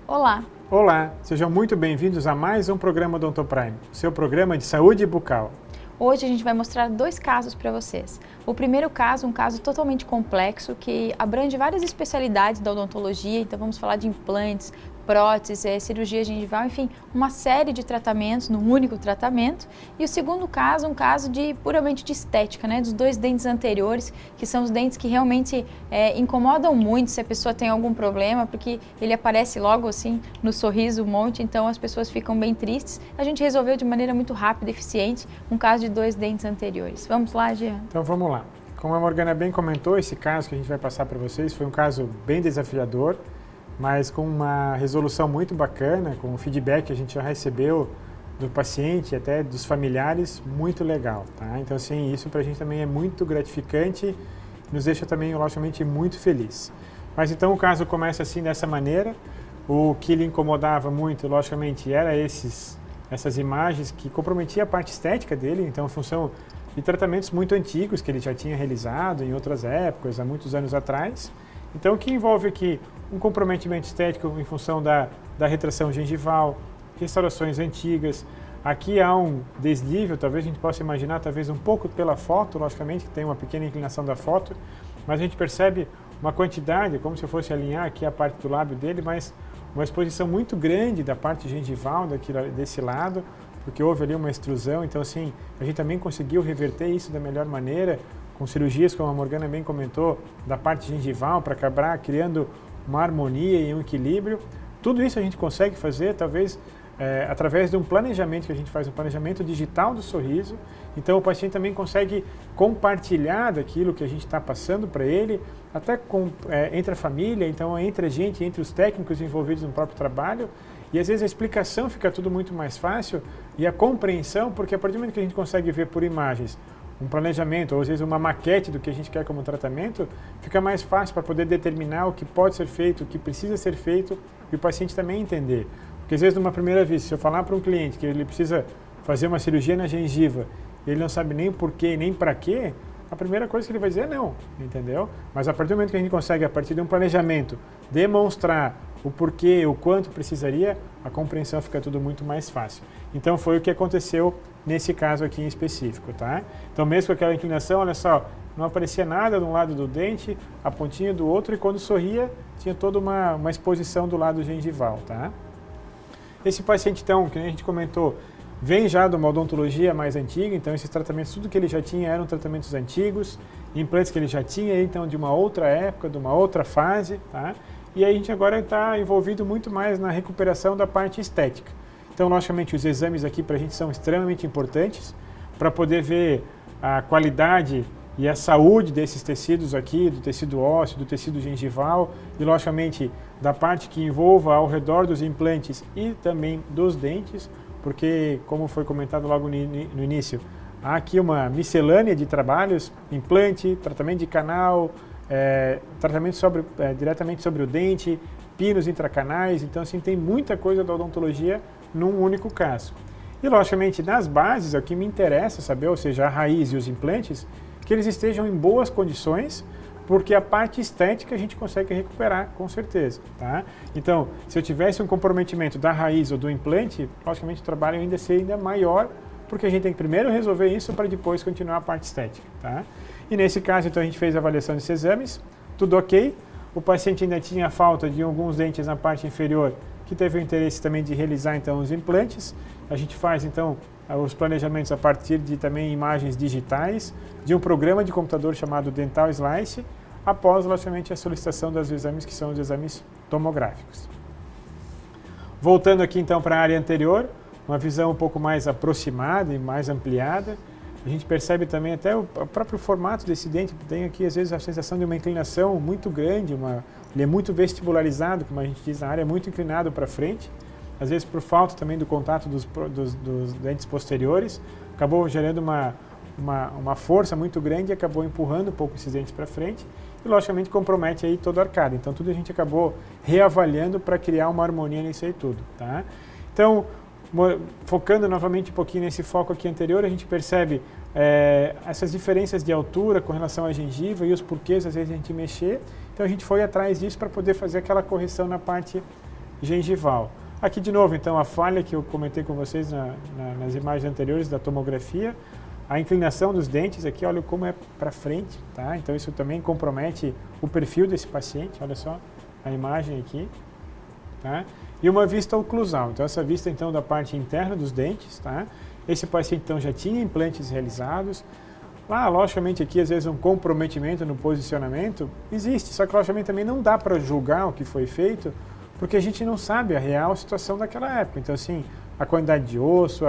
Olá! Olá, sejam muito bem-vindos a mais um programa Odontoprime, seu programa de saúde bucal. Hoje a gente vai mostrar dois casos para vocês. O primeiro caso, um caso totalmente complexo que abrange várias especialidades da odontologia, então vamos falar de implantes, próteses, cirurgia gengival, enfim, uma série de tratamentos num único tratamento. E o segundo caso, um caso puramente de estética, né, dos dois dentes anteriores, que são os dentes que realmente incomodam muito se a pessoa tem algum problema, porque ele aparece logo assim no sorriso um monte, então as pessoas ficam bem tristes. A gente resolveu de maneira muito rápida e eficiente um caso de dois dentes anteriores. Vamos lá, Jean? Então vamos lá. Como a Morgana bem comentou, esse caso que a gente vai passar para vocês foi um caso bem desafiador, mas com uma resolução muito bacana, com o feedback que a gente já recebeu do paciente e até dos familiares, muito legal, tá? Então, assim, isso para a gente também é muito gratificante, nos deixa também, logicamente, muito feliz. Mas então o caso começa assim, dessa maneira. O que lhe incomodava muito, logicamente, era essas imagens que comprometiam a parte estética dele, então, em função de tratamentos muito antigos que ele já tinha realizado em outras épocas, há muitos anos atrás. Então, o que envolve aqui um comprometimento estético em função da retração gengival, restaurações antigas. Aqui há um desnível, talvez a gente possa imaginar, talvez um pouco pela foto, logicamente, que tem uma pequena inclinação da foto, mas a gente percebe uma quantidade, como se eu fosse alinhar aqui a parte do lábio dele, mas uma exposição muito grande da parte gengival desse lado, porque houve ali uma extrusão. Então, assim, a gente também conseguiu reverter isso da melhor maneira, com cirurgias, como a Morgana bem comentou, da parte gengival, para acabar criando uma harmonia e um equilíbrio. Tudo isso a gente consegue fazer, talvez, através de um planejamento que a gente faz, um planejamento digital do sorriso. Então, o paciente também consegue compartilhar daquilo que a gente está passando para ele, até entre a família, então, entre a gente, entre os técnicos envolvidos no próprio trabalho. E, às vezes, a explicação fica tudo muito mais fácil e a compreensão, porque a partir do momento que a gente consegue ver por imagens um planejamento, ou às vezes uma maquete do que a gente quer como tratamento, fica mais fácil para poder determinar o que pode ser feito, o que precisa ser feito, e o paciente também entender. Porque às vezes, numa primeira vista, se eu falar para um cliente que ele precisa fazer uma cirurgia na gengiva, e ele não sabe nem o porquê, nem para quê, a primeira coisa que ele vai dizer é não, entendeu? Mas a partir do momento que a gente consegue, a partir de um planejamento, demonstrar o porquê, o quanto precisaria, a compreensão fica tudo muito mais fácil. Então foi o que aconteceu nesse caso aqui em específico, tá? Então mesmo com aquela inclinação, olha só, não aparecia nada de um lado do dente, a pontinha do outro, e quando sorria, tinha toda uma exposição do lado gengival, tá? Esse paciente, então, que a gente comentou, vem já de uma odontologia mais antiga, então esses tratamentos, tudo que ele já tinha eram tratamentos antigos, implantes que ele já tinha, então, de uma outra época, de uma outra fase, tá? E aí a gente agora está envolvido muito mais na recuperação da parte estética. Então, logicamente, os exames aqui para a gente são extremamente importantes para poder ver a qualidade e a saúde desses tecidos aqui, do tecido ósseo, do tecido gengival e, logicamente, da parte que envolva ao redor dos implantes e também dos dentes, porque, como foi comentado logo no início, há aqui uma miscelânea de trabalhos, implante, tratamento de canal, tratamento diretamente sobre o dente, pinos intracanais. Então, assim, tem muita coisa da odontologia num único caso. E, logicamente, nas bases, é o que me interessa saber, ou seja, a raiz e os implantes, que eles estejam em boas condições, porque a parte estética a gente consegue recuperar, com certeza, tá? Então, se eu tivesse um comprometimento da raiz ou do implante, logicamente o trabalho ainda seria ainda maior, porque a gente tem que primeiro resolver isso para depois continuar a parte estética, tá? E nesse caso, então, a gente fez a avaliação desses exames, tudo ok. O paciente ainda tinha falta de alguns dentes na parte inferior, que teve o interesse também de realizar, então, os implantes. A gente faz, então, os planejamentos a partir de também imagens digitais, de um programa de computador chamado Dental Slice, após, logicamente, a solicitação dos exames, que são os exames tomográficos. Voltando aqui, então, para a área anterior, uma visão um pouco mais aproximada e mais ampliada. A gente percebe também até o próprio formato desse dente, que tem aqui, às vezes, a sensação de uma inclinação muito grande, ele é muito vestibularizado, como a gente diz na área, muito inclinado para frente, às vezes por falta também do contato dos dentes posteriores, acabou gerando uma força muito grande e acabou empurrando um pouco esses dentes para frente e, logicamente, compromete aí toda a arcada. Então, tudo a gente acabou reavaliando para criar uma harmonia nisso aí tudo, tá? Então, focando novamente um pouquinho nesse foco aqui anterior, a gente percebe essas diferenças de altura com relação à gengiva e os porquês, às vezes, a gente mexer. Então, a gente foi atrás disso para poder fazer aquela correção na parte gengival. Aqui de novo, então, a falha que eu comentei com vocês nas imagens anteriores da tomografia, a inclinação dos dentes aqui, olha como é para frente, tá? Então isso também compromete o perfil desse paciente, olha só a imagem aqui, tá? E uma vista oclusal, então essa vista então da parte interna dos dentes, tá? Esse paciente então já tinha implantes realizados. Lá, logicamente aqui às vezes um comprometimento no posicionamento existe, só que logicamente também não dá para julgar o que foi feito, porque a gente não sabe a real situação daquela época. Então assim, a quantidade de osso,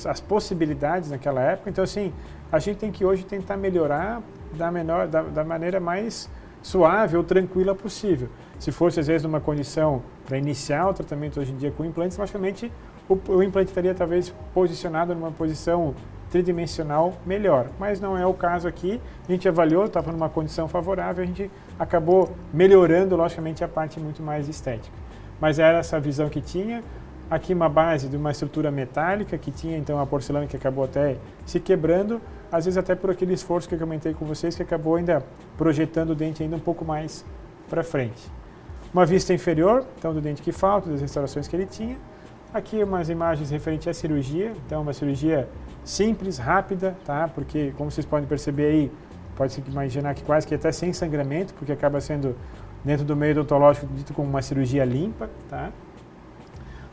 as possibilidades naquela época. Então assim, a gente tem que hoje tentar melhorar da maneira mais suave ou tranquila possível. Se fosse às vezes numa condição para iniciar o tratamento hoje em dia com implantes, logicamente o implante estaria talvez posicionado numa posição tridimensional melhor, mas não é o caso aqui. A gente avaliou, estava numa condição favorável, a gente acabou melhorando logicamente a parte muito mais estética. Mas era essa visão que tinha. Aqui uma base de uma estrutura metálica que tinha então a porcelana que acabou até se quebrando, às vezes até por aquele esforço que eu comentei com vocês, que acabou ainda projetando o dente ainda um pouco mais para frente. Uma vista inferior, então do dente que falta, das restaurações que ele tinha. Aqui umas imagens referentes à cirurgia, então uma cirurgia simples, rápida, tá? Porque como vocês podem perceber aí, pode-se imaginar que quase que até sem sangramento, porque acaba sendo dentro do meio odontológico dito como uma cirurgia limpa, tá?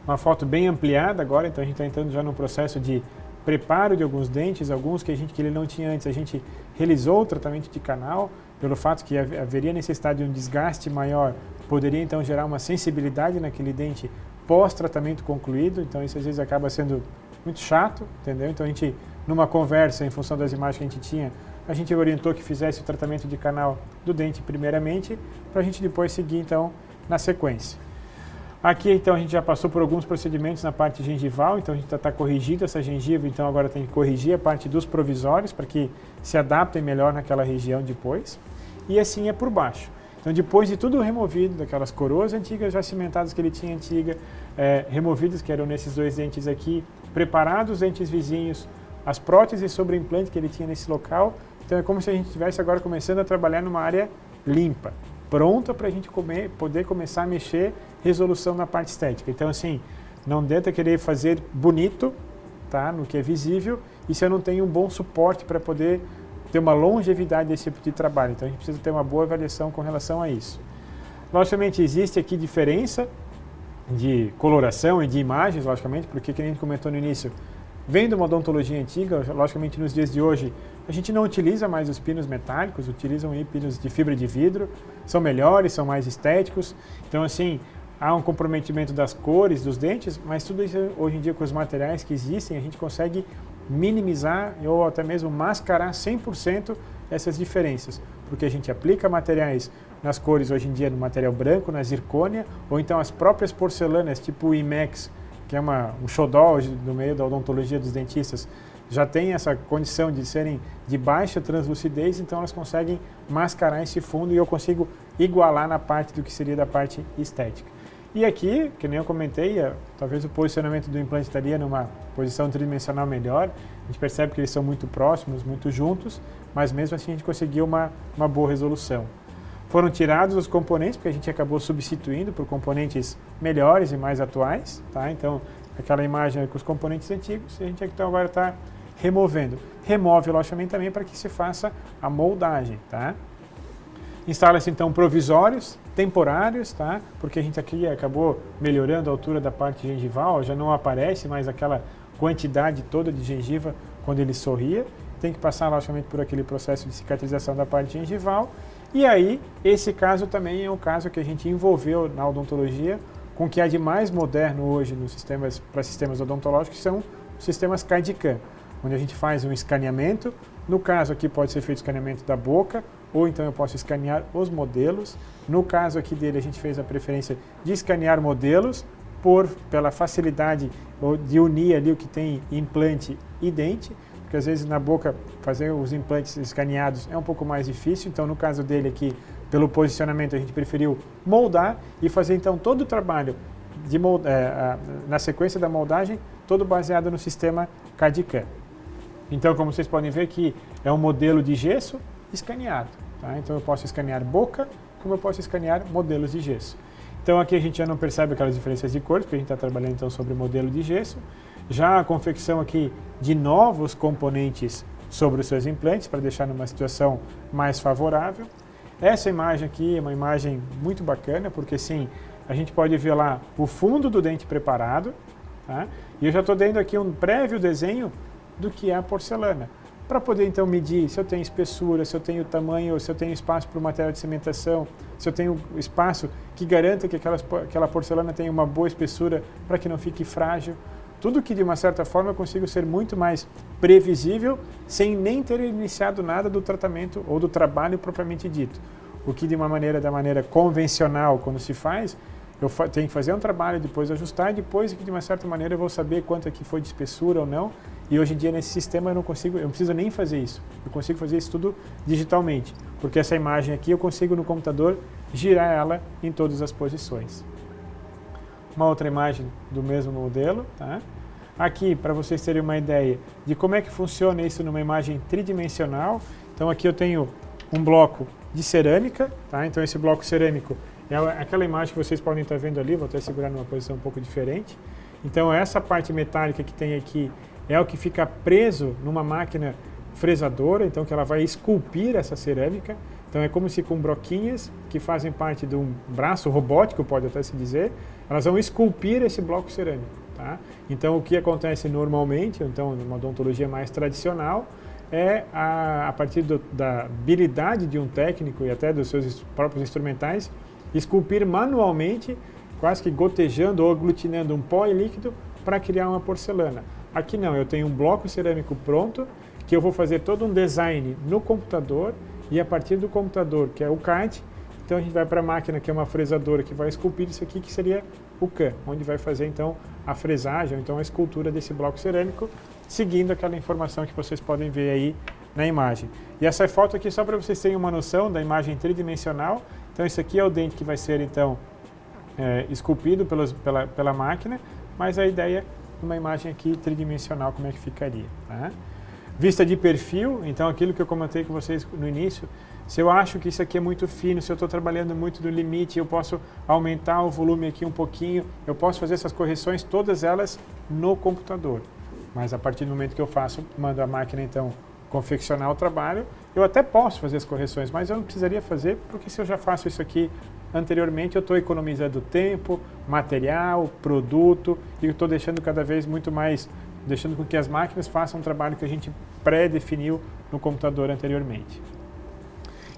Uma foto bem ampliada agora, então a gente está entrando já no processo de preparo de alguns dentes, alguns que ele não tinha antes, a gente realizou o tratamento de canal, pelo fato que haveria necessidade de um desgaste maior, poderia então gerar uma sensibilidade naquele dente pós-tratamento concluído, então isso às vezes acaba sendo muito chato, entendeu? Então a gente, numa conversa, em função das imagens que a gente tinha, a gente orientou que fizesse o tratamento de canal do dente primeiramente, para a gente depois seguir então na sequência. Aqui então a gente já passou por alguns procedimentos na parte gengival, então a gente está corrigindo essa gengiva, então agora tem que corrigir a parte dos provisórios para que se adaptem melhor naquela região depois. E assim é por baixo. Então depois de tudo removido, daquelas coroas antigas já cimentadas que ele tinha antiga, removidas que eram nesses dois dentes aqui, preparados os dentes vizinhos, as próteses sobre o implante que ele tinha nesse local, então é como se a gente estivesse agora começando a trabalhar numa área limpa, pronta para a gente poder começar a mexer resolução na parte estética. Então assim, não adianta querer fazer bonito, tá, no que é visível, e se eu não tenho um bom suporte para poder ter uma longevidade desse tipo de trabalho. Então a gente precisa ter uma boa avaliação com relação a isso. Logicamente existe aqui diferença de coloração e de imagens, logicamente, porque que a gente comentou no início, vem de uma odontologia antiga, logicamente nos dias de hoje a gente não utiliza mais os pinos metálicos, utilizam aí pinos de fibra de vidro, são melhores, são mais estéticos, então assim, há um comprometimento das cores dos dentes, mas tudo isso hoje em dia com os materiais que existem, a gente consegue minimizar ou até mesmo mascarar 100% essas diferenças, porque a gente aplica materiais nas cores hoje em dia no material branco, na zircônia, ou então as próprias porcelanas tipo o IMEX, que é um xodó hoje no meio da odontologia dos dentistas, já tem essa condição de serem de baixa translucidez, então elas conseguem mascarar esse fundo e eu consigo igualar na parte do que seria da parte estética. E aqui, que nem eu comentei, talvez o posicionamento do implante estaria numa posição tridimensional melhor. A gente percebe que eles são muito próximos, muito juntos, mas mesmo assim a gente conseguiu uma boa resolução. Foram tirados os componentes, porque a gente acabou substituindo por componentes melhores e mais atuais, tá? Então, aquela imagem com os componentes antigos, a gente então agora está removendo. Remove, logicamente, também para que se faça a moldagem, tá? Instala-se então provisórios, temporários, tá? Porque a gente aqui acabou melhorando a altura da parte gengival, já não aparece mais aquela quantidade toda de gengiva quando ele sorria. Tem que passar, logicamente, por aquele processo de cicatrização da parte gengival. E aí, esse caso também é um caso que a gente envolveu na odontologia com o que há de mais moderno hoje nos sistemas, para sistemas odontológicos, que são os sistemas CAD/CAM, onde a gente faz um escaneamento. No caso aqui pode ser feito escaneamento da boca, ou então eu posso escanear os modelos. No caso aqui dele a gente fez a preferência de escanear modelos pela facilidade de unir ali o que tem implante e dente, porque às vezes na boca fazer os implantes escaneados é um pouco mais difícil, então no caso dele aqui, pelo posicionamento a gente preferiu moldar e fazer então todo o trabalho na sequência da moldagem, todo baseado no sistema CAD/CAM. Então, como vocês podem ver aqui, é um modelo de gesso escaneado, tá? Então eu posso escanear boca, como eu posso escanear modelos de gesso. Então aqui a gente já não percebe aquelas diferenças de cores, porque a gente está trabalhando então sobre o modelo de gesso. Já a confecção aqui de novos componentes sobre os seus implantes, para deixar numa situação mais favorável. Essa imagem aqui é uma imagem muito bacana, porque sim, a gente pode ver lá o fundo do dente preparado, tá? E eu já estou dando aqui um prévio desenho do que é a porcelana, para poder então medir se eu tenho espessura, se eu tenho tamanho, se eu tenho espaço para o material de cimentação, se eu tenho espaço que garanta que aquela porcelana tenha uma boa espessura para que não fique frágil. Tudo que de uma certa forma eu consigo ser muito mais previsível sem nem ter iniciado nada do tratamento ou do trabalho propriamente dito. O que da maneira convencional, quando se faz, eu tenho que fazer um trabalho, depois ajustar, e depois que de uma certa maneira eu vou saber quanto aqui foi de espessura ou não. E hoje em dia nesse sistema eu não preciso nem fazer isso. Eu consigo fazer isso tudo digitalmente, porque essa imagem aqui eu consigo no computador girar ela em todas as posições. Uma outra imagem do mesmo modelo, tá? Aqui, para vocês terem uma ideia de como é que funciona isso numa imagem tridimensional. Então aqui eu tenho um bloco de cerâmica, tá? Então esse bloco cerâmico é aquela imagem que vocês podem estar vendo ali, vou até segurar numa posição um pouco diferente. Então essa parte metálica que tem aqui é o que fica preso numa máquina fresadora, então que ela vai esculpir essa cerâmica. Então é como se com broquinhas que fazem parte de um braço robótico, pode até se dizer, elas vão esculpir esse bloco cerâmico. Tá? Então o que acontece normalmente, então numa odontologia mais tradicional, é a partir da habilidade de um técnico e até dos seus próprios instrumentais, esculpir manualmente, quase que gotejando ou aglutinando um pó e líquido para criar uma porcelana. Aqui não, eu tenho um bloco cerâmico pronto, que eu vou fazer todo um design no computador, e a partir do computador, que é o CAD, então a gente vai para a máquina, que é uma fresadora, que vai esculpir isso aqui, que seria o CAM, onde vai fazer então a fresagem, ou então a escultura desse bloco cerâmico, seguindo aquela informação que vocês podem ver aí na imagem. E essa foto aqui só para vocês terem uma noção da imagem tridimensional. Então isso aqui é o dente que vai ser então esculpido pela máquina, mas a ideia de uma imagem aqui tridimensional, como é que ficaria, tá? Vista de perfil, então aquilo que eu comentei com vocês no início, se eu acho que isso aqui é muito fino, se eu estou trabalhando muito no limite, eu posso aumentar o volume aqui um pouquinho, eu posso fazer essas correções, todas elas no computador. Mas a partir do momento que eu mando a máquina então confeccionar o trabalho, eu até posso fazer as correções, mas eu não precisaria fazer, porque se eu já faço isso aqui anteriormente, eu estou economizando tempo, material, produto, e eu estou deixando cada vez muito mais, deixando com que as máquinas façam um trabalho que a gente pré-definiu no computador anteriormente.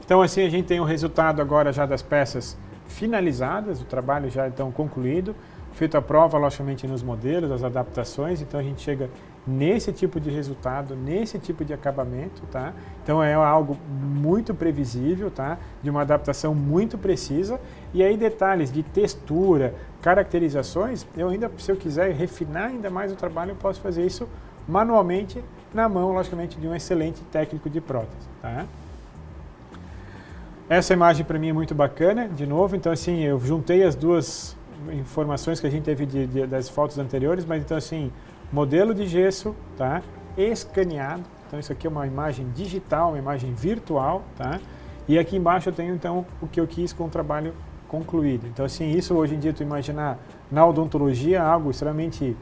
Então assim a gente tem o resultado agora já das peças finalizadas, o trabalho já então concluído, feito a prova logicamente nos modelos, as adaptações, então a gente chega nesse tipo de resultado, nesse tipo de acabamento, tá? Então é algo muito previsível, tá? De uma adaptação muito precisa, e aí detalhes de textura, caracterizações, eu ainda, se eu quiser refinar ainda mais o trabalho, eu posso fazer isso manualmente, na mão, logicamente, de um excelente técnico de prótese, tá? Essa imagem para mim é muito bacana, de novo, então assim, eu juntei as duas informações que a gente teve das fotos anteriores, mas então assim, modelo de gesso, tá? Escaneado, então isso aqui é uma imagem digital, uma imagem virtual, tá? E aqui embaixo eu tenho então o que eu quis com o trabalho concluído. Então assim, isso hoje em dia tu imaginar na odontologia algo extremamente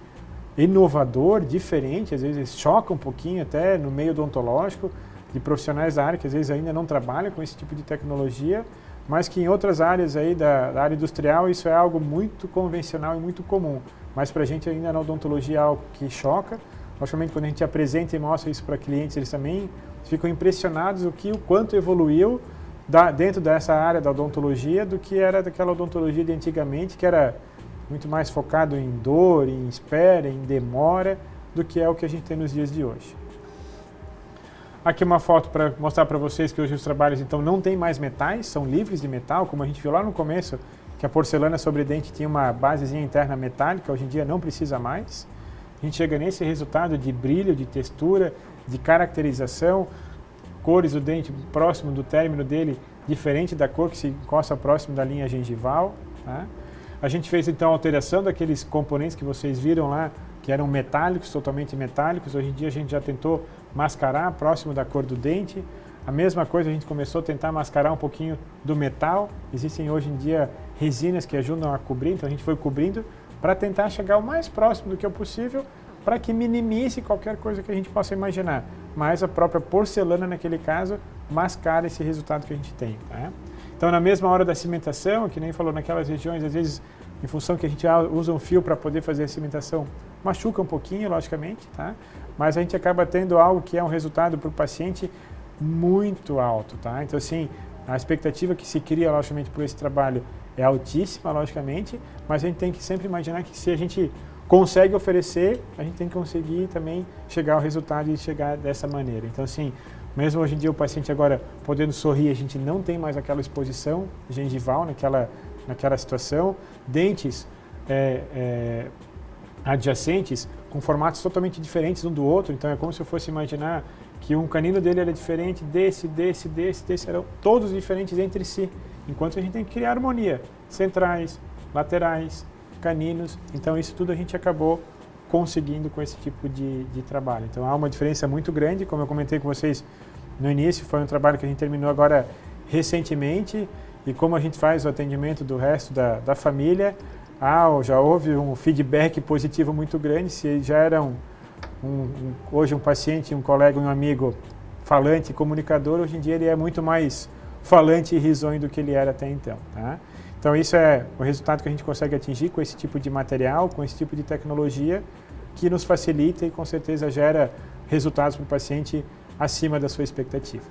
inovador, diferente, às vezes choca um pouquinho até no meio odontológico, de profissionais da área que às vezes ainda não trabalham com esse tipo de tecnologia, mas que em outras áreas aí da área industrial isso é algo muito convencional e muito comum. Mas para a gente ainda na odontologia é algo que choca. Logicamente, quando a gente apresenta e mostra isso para clientes, eles também ficam impressionados o quanto evoluiu dentro dessa área da odontologia do que era daquela odontologia de antigamente, que era muito mais focado em dor, em espera, em demora, do que é o que a gente tem nos dias de hoje. Aqui uma foto para mostrar para vocês que hoje os trabalhos então não tem mais metais, são livres de metal, como a gente viu lá no começo, que a porcelana sobre dente tinha uma basezinha interna metálica, hoje em dia não precisa mais. A gente chega nesse resultado de brilho, de textura, de caracterização, cores do dente próximo do término dele, diferente da cor que se encosta próximo da linha gengival, tá? A gente fez então a alteração daqueles componentes que vocês viram lá, que eram metálicos, totalmente metálicos. Hoje em dia a gente já tentou mascarar próximo da cor do dente. A mesma coisa a gente começou a tentar mascarar um pouquinho do metal. Existem hoje em dia resinas que ajudam a cobrir, então a gente foi cobrindo para tentar chegar o mais próximo do que é possível, para que minimize qualquer coisa que a gente possa imaginar. Mas a própria porcelana, naquele caso, mascara esse resultado que a gente tem. Tá? Então, na mesma hora da cimentação, que nem falou, naquelas regiões, às vezes, em função que a gente usa um fio para poder fazer a cimentação, machuca um pouquinho, logicamente, tá? Mas a gente acaba tendo algo que é um resultado para o paciente muito alto. Tá? Então, assim, a expectativa que se cria, logicamente, por esse trabalho é altíssima, logicamente, mas a gente tem que sempre imaginar que se a gente consegue oferecer, a gente tem que conseguir também chegar ao resultado e chegar dessa maneira. Então, assim, mesmo hoje em dia o paciente agora podendo sorrir, a gente não tem mais aquela exposição gengival naquela situação, dentes adjacentes com formatos totalmente diferentes um do outro, então é como se eu fosse imaginar que um canino dele era diferente desse, eram todos diferentes entre si, enquanto a gente tem que criar harmonia, centrais, laterais, caninos, então isso tudo a gente acabou conseguindo com esse tipo de trabalho. Então há uma diferença muito grande, como eu comentei com vocês no início, foi um trabalho que a gente terminou agora recentemente, e como a gente faz o atendimento do resto da família, já houve um feedback positivo muito grande. Se já era hoje um paciente, um colega, um amigo falante e comunicador, hoje em dia ele é muito mais falante e risonho do que ele era até então. Tá? Então isso é o resultado que a gente consegue atingir com esse tipo de material, com esse tipo de tecnologia, que nos facilita e com certeza gera resultados para o paciente acima da sua expectativa.